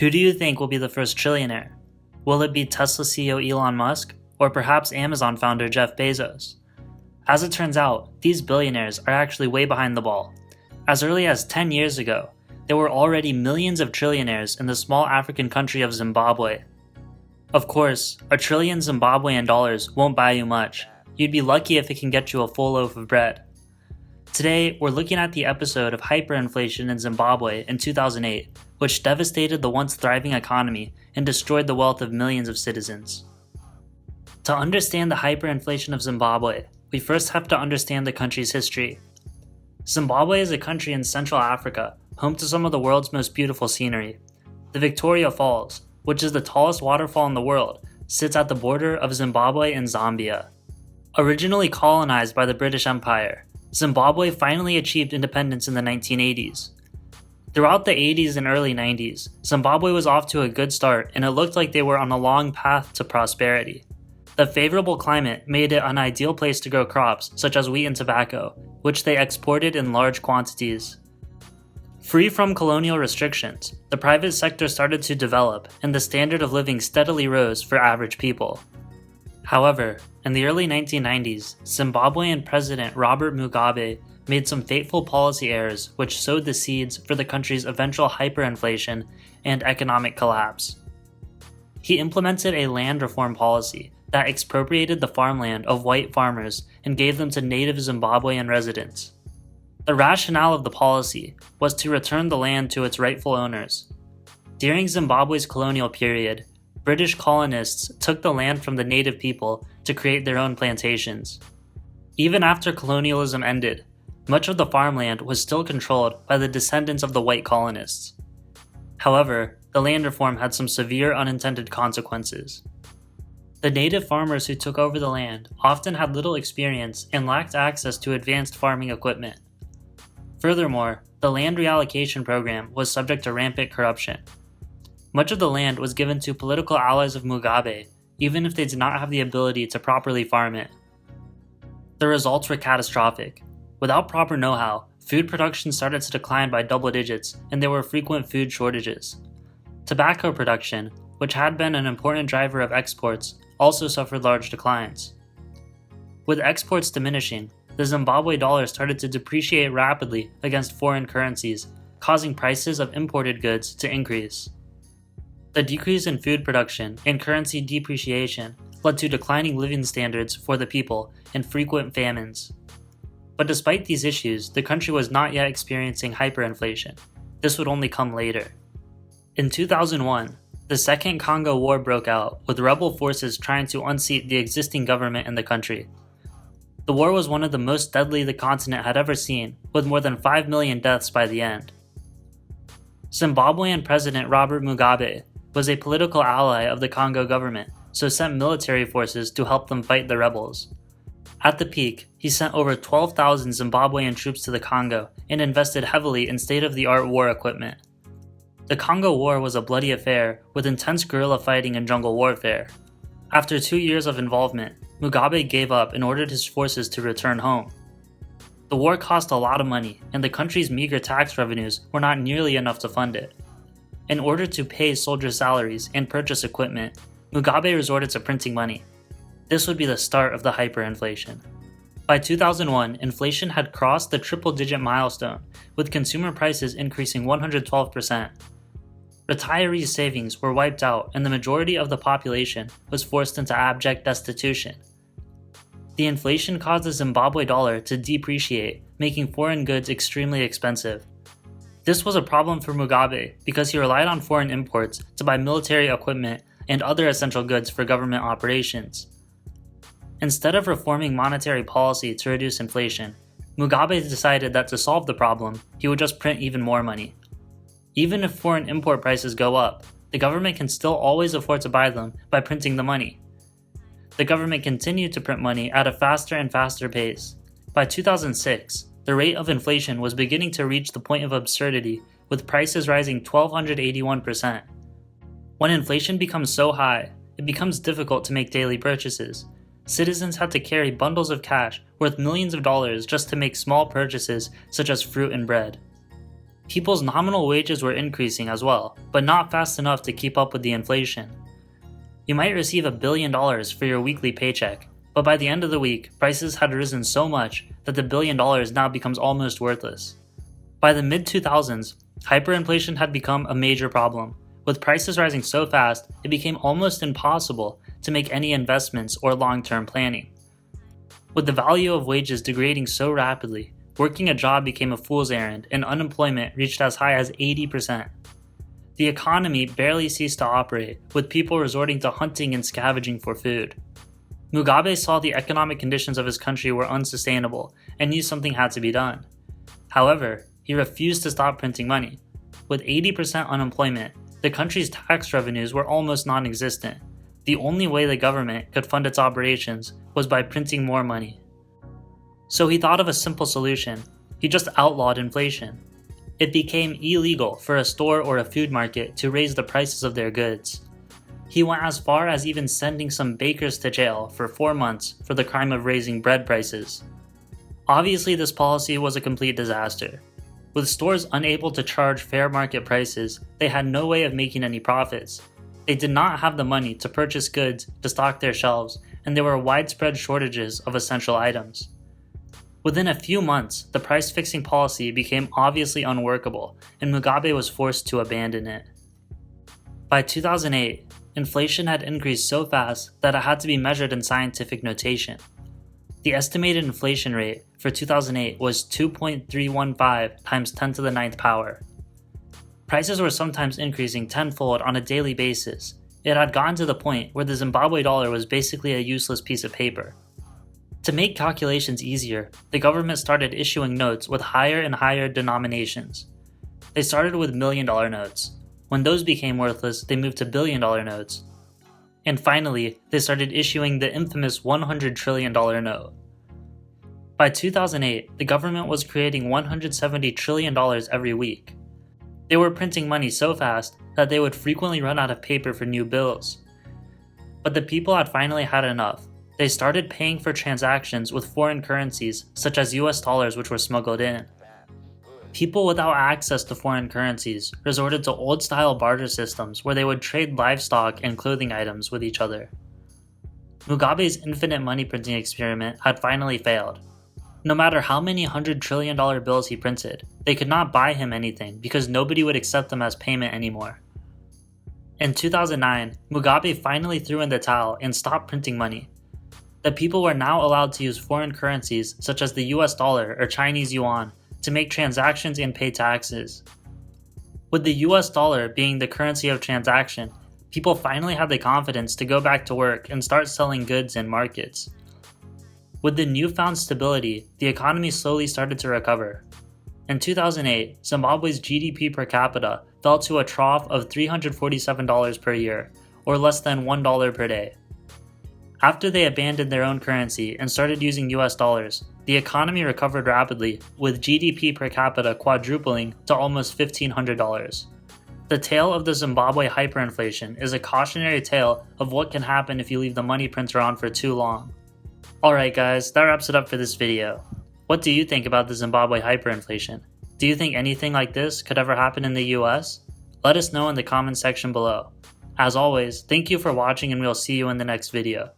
Who do you think will be the first trillionaire? Will it be Tesla CEO Elon Musk, or perhaps Amazon founder Jeff Bezos? As it turns out, these billionaires are actually way behind the ball. As early as 10 years ago, there were already millions of trillionaires in the small African country of Zimbabwe. Of course, a trillion Zimbabwean dollars won't buy you much. You'd be lucky if it can get you a full loaf of bread. Today, we're looking at the episode of hyperinflation in Zimbabwe in 2008, which devastated the once thriving economy and destroyed the wealth of millions of citizens. To understand the hyperinflation of Zimbabwe, we first have to understand the country's history. Zimbabwe is a country in Central Africa, home to some of the world's most beautiful scenery. The Victoria Falls, which is the tallest waterfall in the world, sits at the border of Zimbabwe and Zambia. Originally colonized by the British Empire, Zimbabwe finally achieved independence in the 1980s. Throughout the 80s and early 90s, Zimbabwe was off to a good start and it looked like they were on a long path to prosperity. The favorable climate made it an ideal place to grow crops such as wheat and tobacco, which they exported in large quantities. Free from colonial restrictions, the private sector started to develop and the standard of living steadily rose for average people. However, in the early 1990s, Zimbabwean President Robert Mugabe made some fateful policy errors which sowed the seeds for the country's eventual hyperinflation and economic collapse. He implemented a land reform policy that expropriated the farmland of white farmers and gave them to native Zimbabwean residents. The rationale of the policy was to return the land to its rightful owners. During Zimbabwe's colonial period, British colonists took the land from the native people to create their own plantations. Even after colonialism ended, much of the farmland was still controlled by the descendants of the white colonists. However, the land reform had some severe unintended consequences. The native farmers who took over the land often had little experience and lacked access to advanced farming equipment. Furthermore, the land reallocation program was subject to rampant corruption. Much of the land was given to political allies of Mugabe, even if they did not have the ability to properly farm it. The results were catastrophic. Without proper know-how, food production started to decline by double digits, and there were frequent food shortages. Tobacco production, which had been an important driver of exports, also suffered large declines. With exports diminishing, the Zimbabwe dollar started to depreciate rapidly against foreign currencies, causing prices of imported goods to increase. The decrease in food production and currency depreciation led to declining living standards for the people and frequent famines. But despite these issues, the country was not yet experiencing hyperinflation. This would only come later. In 2001, the Second Congo War broke out, with rebel forces trying to unseat the existing government in the country. The war was one of the most deadly the continent had ever seen, with more than 5 million deaths by the end. Zimbabwean President Robert Mugabe was a political ally of the Congo government, so sent military forces to help them fight the rebels. At the peak, he sent over 12,000 Zimbabwean troops to the Congo and invested heavily in state-of-the-art war equipment. The Congo War was a bloody affair with intense guerrilla fighting and jungle warfare. After 2 years of involvement, Mugabe gave up and ordered his forces to return home. The war cost a lot of money, and the country's meager tax revenues were not nearly enough to fund it. In order to pay soldier salaries and purchase equipment, Mugabe resorted to printing money. This would be the start of the hyperinflation. By 2001, inflation had crossed the triple-digit milestone, with consumer prices increasing 112%. Retirees' savings were wiped out and the majority of the population was forced into abject destitution. The inflation caused the Zimbabwe dollar to depreciate, making foreign goods extremely expensive. This was a problem for Mugabe because he relied on foreign imports to buy military equipment and other essential goods for government operations. Instead of reforming monetary policy to reduce inflation, Mugabe decided that to solve the problem, he would just print even more money. Even if foreign import prices go up, the government can still always afford to buy them by printing the money. The government continued to print money at a faster and faster pace. By 2006, the rate of inflation was beginning to reach the point of absurdity, with prices rising 1,281%. When inflation becomes so high, it becomes difficult to make daily purchases. Citizens had to carry bundles of cash worth millions of dollars just to make small purchases such as fruit and bread. People's nominal wages were increasing as well, but not fast enough to keep up with the inflation. You might receive $1 billion for your weekly paycheck, but by the end of the week, prices had risen so much that the $1 billion now becomes almost worthless. By the mid-2000s, hyperinflation had become a major problem. With prices rising so fast, it became almost impossible to make any investments or long-term planning. With the value of wages degrading so rapidly, working a job became a fool's errand and unemployment reached as high as 80%. The economy barely ceased to operate, with people resorting to hunting and scavenging for food. Mugabe saw the economic conditions of his country were unsustainable and knew something had to be done. However, he refused to stop printing money. With 80% unemployment, the country's tax revenues were almost non-existent. The only way the government could fund its operations was by printing more money. So he thought of a simple solution. He just outlawed inflation. It became illegal for a store or a food market to raise the prices of their goods. He went as far as even sending some bakers to jail for 4 months for the crime of raising bread prices. Obviously, this policy was a complete disaster. With stores unable to charge fair market prices, they had no way of making any profits. They did not have the money to purchase goods to stock their shelves, and there were widespread shortages of essential items. Within a few months, the price-fixing policy became obviously unworkable, and Mugabe was forced to abandon it. By 2008, inflation had increased so fast that it had to be measured in scientific notation. The estimated inflation rate for 2008 was 2.315 times 10 to the 9th power. Prices were sometimes increasing tenfold on a daily basis. It had gotten to the point where the Zimbabwe dollar was basically a useless piece of paper. To make calculations easier, the government started issuing notes with higher and higher denominations. They started with $1 million notes. When those became worthless, they moved to $1 billion notes. And finally, they started issuing the infamous $100 trillion note. By 2008, the government was creating $170 trillion every week. They were printing money so fast that they would frequently run out of paper for new bills. But the people had finally had enough. They started paying for transactions with foreign currencies, such as US dollars, which were smuggled in. People without access to foreign currencies resorted to old-style barter systems where they would trade livestock and clothing items with each other. Mugabe's infinite money printing experiment had finally failed. No matter how many $100 trillion bills he printed, they could not buy him anything because nobody would accept them as payment anymore. In 2009, Mugabe finally threw in the towel and stopped printing money. The people were now allowed to use foreign currencies such as the US dollar or Chinese yuan to make transactions and pay taxes. With the US dollar being the currency of transaction, people finally had the confidence to go back to work and start selling goods in markets. With the newfound stability, the economy slowly started to recover. In 2008, Zimbabwe's GDP per capita fell to a trough of $347 per year, or less than $1 per day. After they abandoned their own currency and started using US dollars, the economy recovered rapidly, with GDP per capita quadrupling to almost $1,500. The tale of the Zimbabwe hyperinflation is a cautionary tale of what can happen if you leave the money printer on for too long. Alright guys, that wraps it up for this video. What do you think about the Zimbabwe hyperinflation? Do you think anything like this could ever happen in the US? Let us know in the comments section below. As always, thank you for watching and we'll see you in the next video.